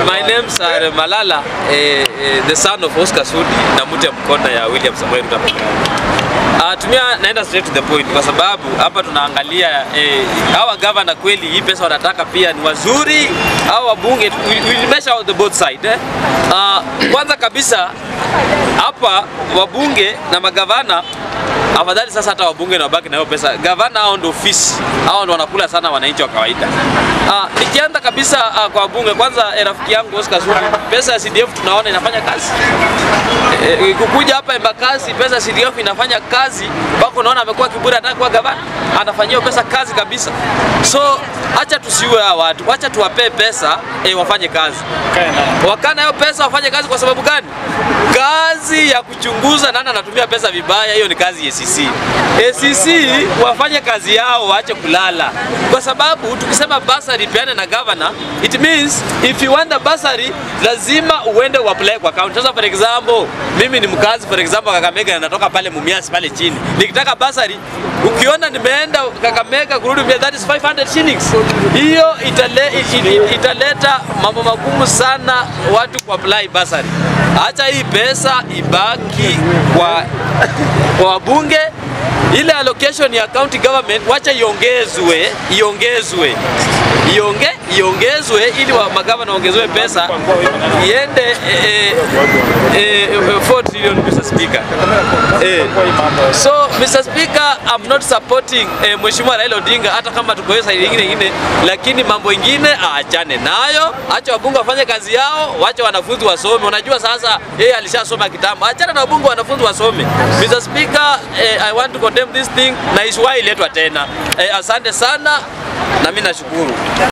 My name's Malala, the son of Oscar Sudi na mtu mkona ya William Samoei Ruto. Tumia naenda straight to the point kwa sababu hapa tunaangalia hawa governor kweli hii pesa wanataka pia ni wazuri, hawa wabunge we measure out the both side. Kwanza kabisa hapa wabunge na magavana afadhali sasa hata wabunge na wabaki na hiyo pesa. Gavana hao ndio ofisi, hao ndio wanakula sana wananchi wa kawaida. Nikianza kabisa kwa wabunge, kwanza rafiki yangu Oscar Sudi, pesa ya CDF tunaona inafanya kazi. Kukuja hapa Embakasi pesa ya CDF inafanya kazi, bako naona amekuwa kiburi hata kwa gavana, anafanyia pesa kazi kabisa. So acha tusiwe hawa watu, acha tuwape pesa wafanye kazi. Wakana hiyo pesa wafanye kazi kwa sababu gani? Kazi ya kuchunguza nani anatumia pesa vibaya, hiyo ni kazi ya ACC. ACC wafanye kazi yao, waache kulala. Kwa sababu tukisema bursary peane na governor, it means if you want a bursary lazima uende uapply kwa account. Sasa for example, mimi ni mkazi for example Kakamega na natoka pale Mumias pale chini. Nikitaka bursary, ukiona nimeenda Kakamega kurudi Mumias, that is 500 shillings. Hiyo italeta mambo magumu sana watu kuapply bursary. Acha hii pesa ibaki kwa wabunge, ile allocation ya county government wacha iongezwe ili magavana waongezewe pesa iende 4 trillion, Mr. Speaker. So Mr. Speaker, I'm not supporting Mheshimiwa Raila Odinga hata kama tuko hiyo side nyingine, lakini mambo mengine aachane nayo, acha wabunge wafanye kazi yao, wacha wanafunzi wasome. Unajua sasa yeye alishasoma kitambo, achana na wabunge wanafunzi wasome. Mr. Speaker, I want to condemn this thing na ishiwahi letwa tena. Asante sana na mimi nashukuru.